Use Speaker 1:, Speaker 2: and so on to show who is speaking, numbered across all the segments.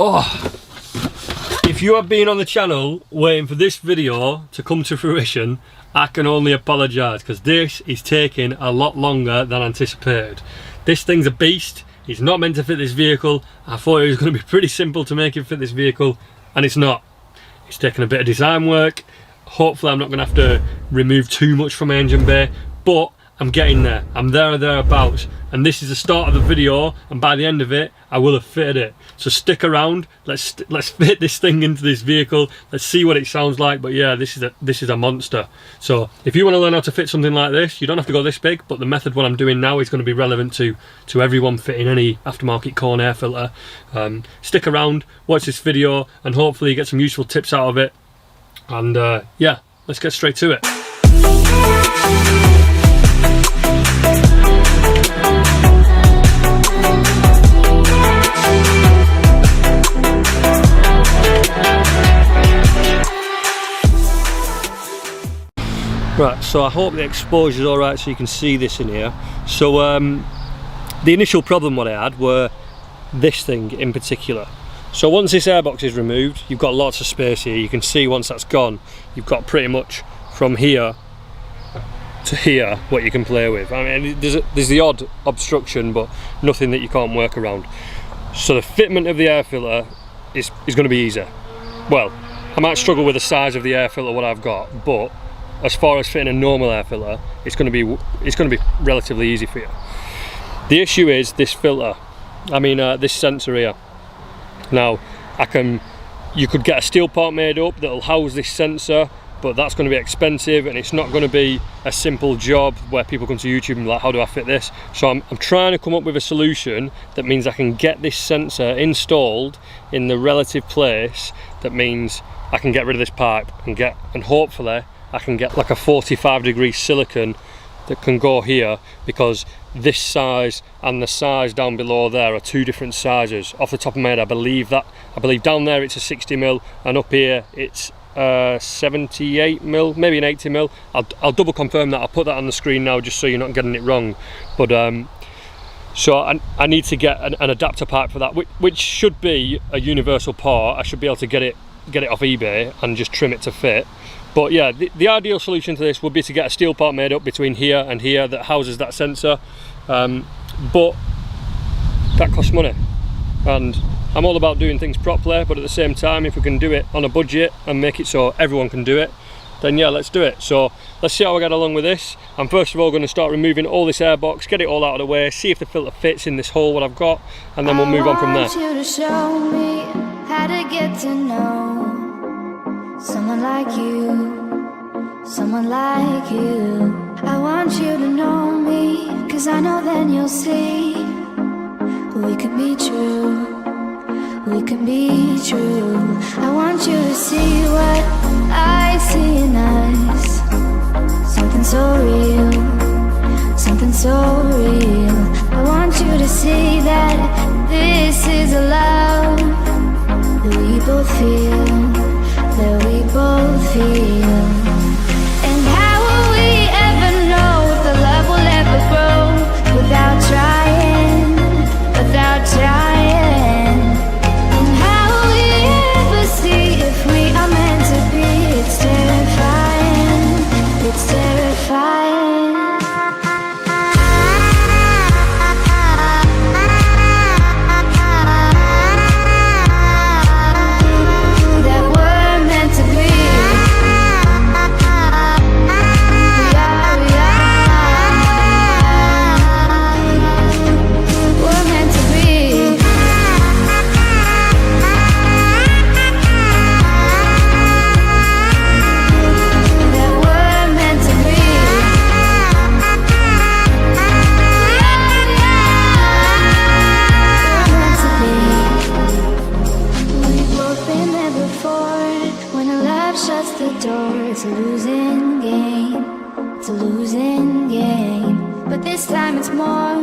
Speaker 1: Oh, if you have been on the channel waiting for this video to come to fruition, I can only apologise, because this is taking a lot longer than anticipated. This thing's a beast. It's not meant to fit this vehicle. I thought it was going to be pretty simple to make it fit this vehicle, and it's not. It's taken a bit of design work. Hopefully I'm not going to have to remove too much from my engine bay, but I'm getting there. I'm there or thereabouts, and this is the start of the video, and by the end of it I will have fitted it. So stick around. Let's fit this thing into this vehicle. Let's see what it sounds like. But yeah, this is a monster. So if you want to learn how to fit something like this, you don't have to go this big, but the method what I'm doing now is going to be relevant to everyone fitting any aftermarket Corn air filter. Stick around, watch this video, and hopefully you get some useful tips out of it. And yeah, let's get straight to it. Right, so I hope the exposure is alright so you can see this in here. So the initial problem what I had were this thing in particular. So once this airbox is removed, you've got lots of space here. You can see once that's gone, you've got pretty much from here to here what you can play with. I mean, there's the odd obstruction, but nothing that you can't work around. So the fitment of the air filter is going to be easier. Well, I might struggle with the size of the air filter what I've got, but as far as fitting a normal air filter, it's going to be relatively easy for you. The issue is this filter. I mean this sensor here. Now you could get a steel part made up that'll house this sensor, but that's going to be expensive, and it's not going to be a simple job where people come to YouTube and be like, how do I fit this? So I'm trying to come up with a solution that means I can get this sensor installed in the relative place that means I can get rid of this pipe and hopefully I can get like a 45-degree silicon that can go here, because this size and the size down below there are two different sizes. Off the top of my head, I believe down there it's a 60mm and up here it's 78mm, maybe an 80mm. I'll double confirm that. I'll put that on the screen now just so you're not getting it wrong. But so I need to get an adapter pipe for that, which should be a universal part. I should be able to get it off eBay and just trim it to fit. But yeah, the ideal solution to this would be to get a steel part made up between here and here that houses that sensor, but that costs money, and I'm all about doing things properly, but at the same time, if we can do it on a budget and make it so everyone can do it, then yeah, let's do it. So let's see how I get along with this. I'm first of all going to start removing all this airbox, get it all out of the way, see if the filter fits in this hole what I've got, and then we'll move on from there.
Speaker 2: I want you to show me how to get to know someone like you, someone like you. I want you to know me, 'cause I know then you'll see we could be true, we can be true. I want you to see what I see in us, something so real, something so real. I want you to see that this is a love that we both feel, that we both feel. And how will we ever know if the love will ever grow without trying, without trying? And how will we ever see if we are meant to be? It's terrifying, it's terrifying. It's a losing game, it's a losing game. But this time it's more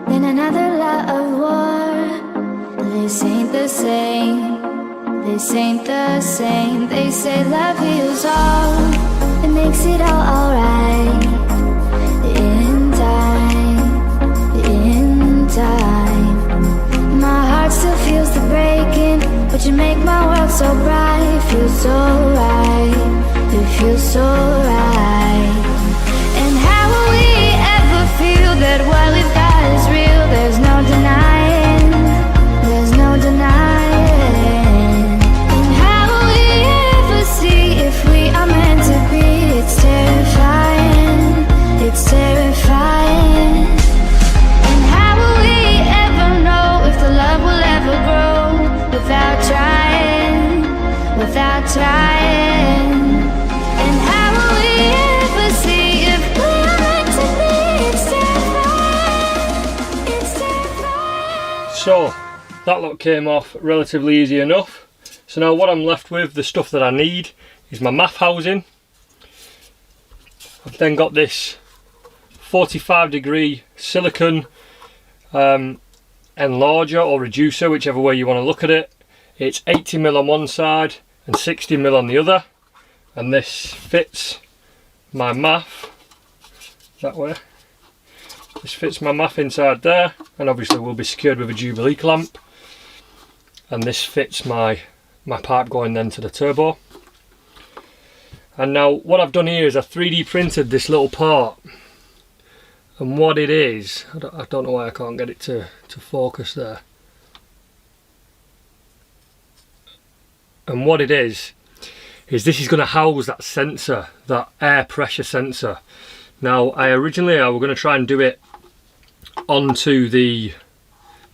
Speaker 2: than another lot of war. This ain't the same, this ain't the same. They say love heals all, it makes it all alright. In time, in time. My heart still feels the breaking feels so right. And how will we ever feel that what we've got is real? There's no denying, there's no denying. And how will we ever see if we are meant to be? It's terrifying, it's terrifying. And how will we ever know if the love will ever grow without trying, without trying? And how will we ever see if we are meant to be? It's terrifying, it's terrifying.
Speaker 1: So that lot came off relatively easy enough. So now what I'm left with, the stuff that I need, is my MAF housing. I've then got this 45-degree silicone enlarger or reducer, whichever way you want to look at it. It's 80mm on one side and 60mm on the other, and this fits my MAF that way. This fits my MAF inside there, and obviously will be secured with a Jubilee clamp. And this fits my pipe going then to the turbo. And now what I've done here is I 3D printed this little part, and what it is, I don't know why I can't get it to focus there. And what it is this is going to house that sensor, that air pressure sensor. Now I was going to try and do it onto the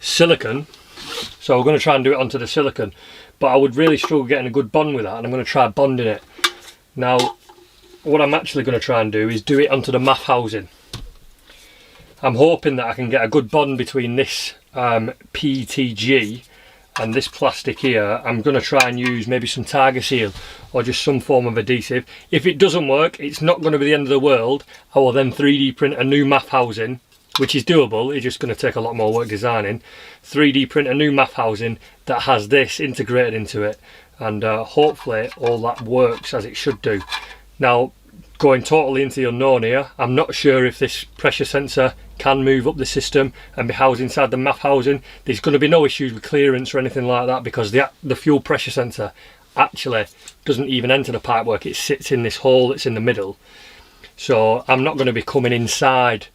Speaker 1: silicone, so we're going to try and do it onto the silicone, but I would really struggle getting a good bond with that, and I'm going to try bonding it. Now what I'm actually going to try and do is do it onto the MAF housing. I'm hoping that I can get a good bond between this PETG and this plastic here. I'm going to try and use maybe some Tiger Seal or just some form of adhesive. If it doesn't work, it's not going to be the end of the world. I will then 3D print a new MAF housing, which is doable. It's just going to take a lot more work designing. 3D print a new MAF housing that has this integrated into it, and hopefully all that works as it should do. Now, going totally into the unknown here, I'm not sure if this pressure sensor can move up the system and be housed inside the MAF housing. There's going to be no issues with clearance or anything like that, because the fuel pressure sensor actually doesn't even enter the pipework. It sits in this hole that's in the middle. So I'm not going to be coming inside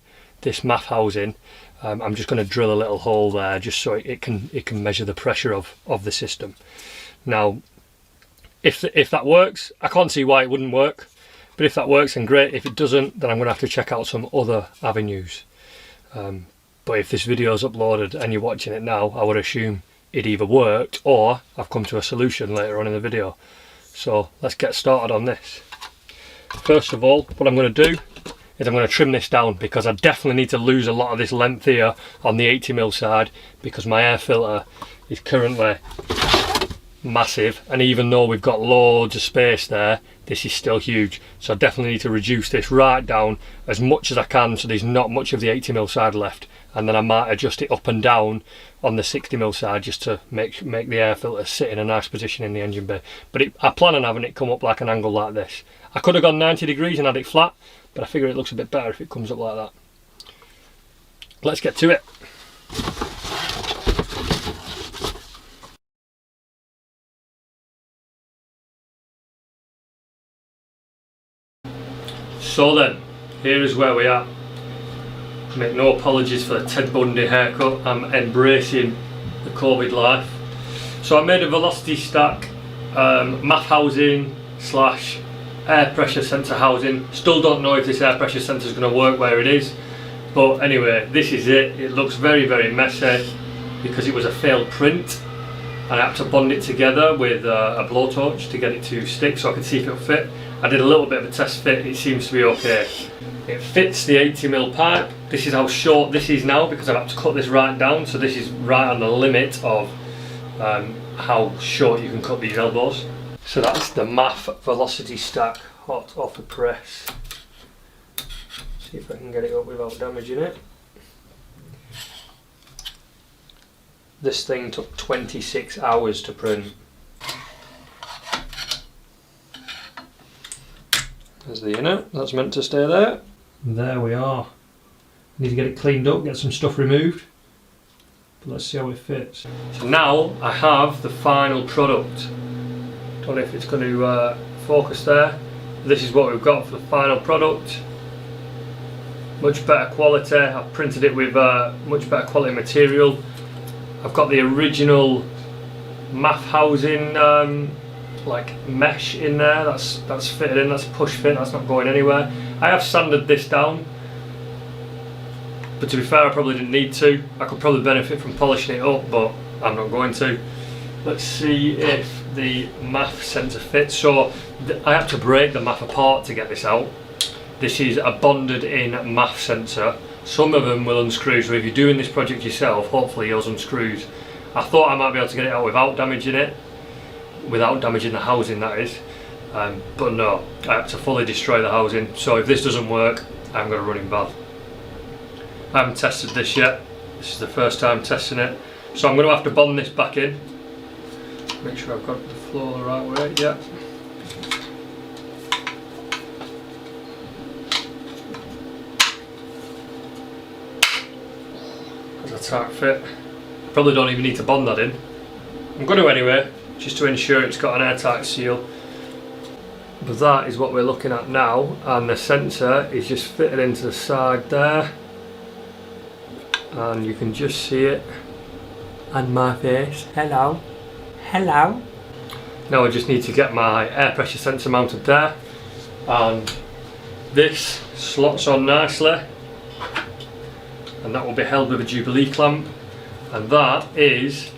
Speaker 1: this MAF housing. I'm just going to drill a little hole there just so it can measure the pressure of the system. Now, if that works, I can't see why it wouldn't work. But if that works, then great. If it doesn't, then I'm going to have to check out some other avenues. But if this video is uploaded and you're watching it now, I would assume it either worked or I've come to a solution later on in the video. So let's get started on this. First of all, what I'm going to do is I'm going to trim this down, because I definitely need to lose a lot of this length here on the 80mm side, because my air filter is currently massive, and even though we've got loads of space there, this is still huge. So I definitely need to reduce this right down as much as I can so there's not much of the 80mm side left, and then I might adjust it up and down on the 60mm side just to make the air filter sit in a nice position in the engine bay. But I plan on having it come up like an angle like this. I could have gone 90 degrees and had it flat, but I figure it looks a bit better if it comes up like that. Let's get to it. So then, here is where we are. Make no apologies for the Ted Bundy haircut. I'm embracing the COVID life. So I made a velocity stack MAF housing / air pressure sensor housing. Still don't know if this air pressure sensor is going to work where it is, but anyway, this is it. It looks very, very messy because it was a failed print, and I had to bond it together with a blowtorch to get it to stick so I could see if it'll fit. I did a little bit of a test fit, it seems to be okay. It fits the 80mm pipe. This is how short this is now, because I've had to cut this right down, so this is right on the limit of how short you can cut these elbows. So that's the MAF velocity stack, hot off the press. See if I can get it up without damaging it. This thing took 26 hours to print. There's the inner, that's meant to stay there. And there we are. Need to get it cleaned up, get some stuff removed. But let's see how it fits. So now I have the final product. Don't know if it's going to focus there. this is what we've got for the final product. Much better quality. I've printed it with much better quality material. I've got the original MAF housing like mesh in there. That's fitted in. That's push fit. That's not going anywhere. I have sanded this down, but to be fair, I probably didn't need to. I could probably benefit from polishing it up, but I'm not going to. Let's see if the MAF sensor fits. So I had to break the MAF apart to get this out. This is a bonded in MAF sensor. Some of them will unscrew, so if you're doing this project yourself, hopefully yours unscrews. I thought I might be able to get it out without damaging it, without damaging the housing, that is. But no, I have to fully destroy the housing. So if this doesn't work, I'm going to run in bad. I haven't tested this yet. This is the first time testing it. So I'm going to have to bond this back in. Make sure I've got the floor the right way, yeah. That's a tight fit. Probably don't even need to bond that in. I'm going to anyway, just to ensure it's got an airtight seal. But that is what we're looking at now, and the sensor is just fitted into the side there. And you can just see it on my face. Hello. Hello. Now I just need to get my air pressure sensor mounted there, and this slots on nicely, and that will be held with a Jubilee clamp, and that is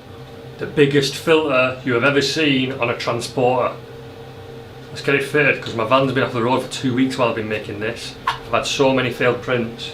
Speaker 1: the biggest filter you have ever seen on a transporter. Let's get it fitted, because my van's been off the road for 2 weeks while I've been making this. I've had so many failed prints.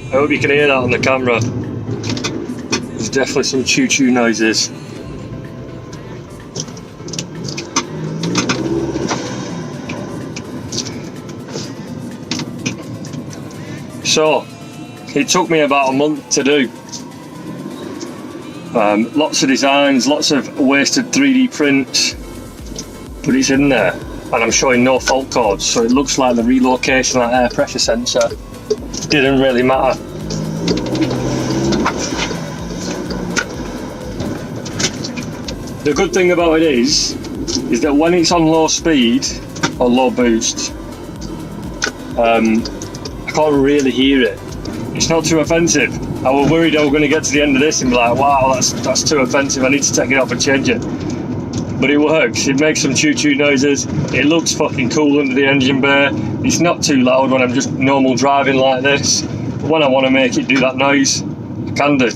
Speaker 1: I hope you can hear that on the camera. There's definitely some choo-choo noises. So, it took me about a month to do. Lots of designs, lots of wasted 3D prints, but it's in there, and I'm showing no fault codes, so it looks like the relocation of that air pressure sensor didn't really matter. The good thing about it is that when it's on low speed or low boost, I can't really hear it. It's not too offensive. I was worried I was going to get to the end of this and be like, wow, that's too offensive, I need to take it off and change it. But it works, it makes some choo-choo noises, it looks fucking cool under the engine bay, it's not too loud when I'm just normal driving like this, but when I want to make it do that noise, I can do.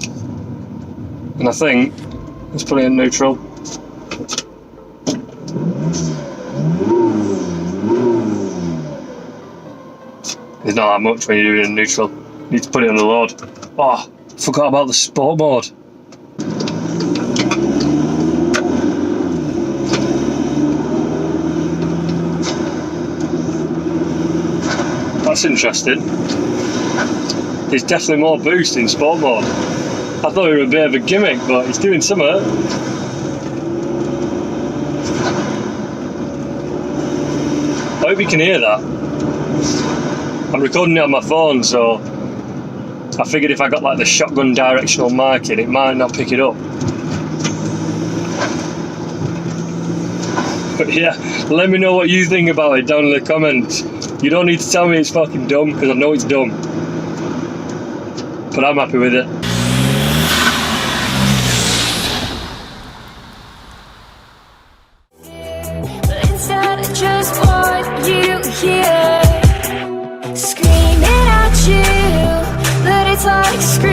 Speaker 1: And I think, let's put it in neutral. It's not that much when you're doing it in neutral. You need to put it on the load. Oh, forgot about the sport mode. That's interesting. There's definitely more boost in sport mode. I thought it was a bit of a gimmick, but it's doing something. I hope you can hear that. I'm recording it on my phone, so I figured if I got like the shotgun directional marking, it might not pick it up. But yeah, let me know what you think about it down in the comments. You don't need to tell me it's fucking dumb, because I know it's dumb. But I'm happy with it.
Speaker 2: But instead I just want you here, screaming at you, but it's like screaming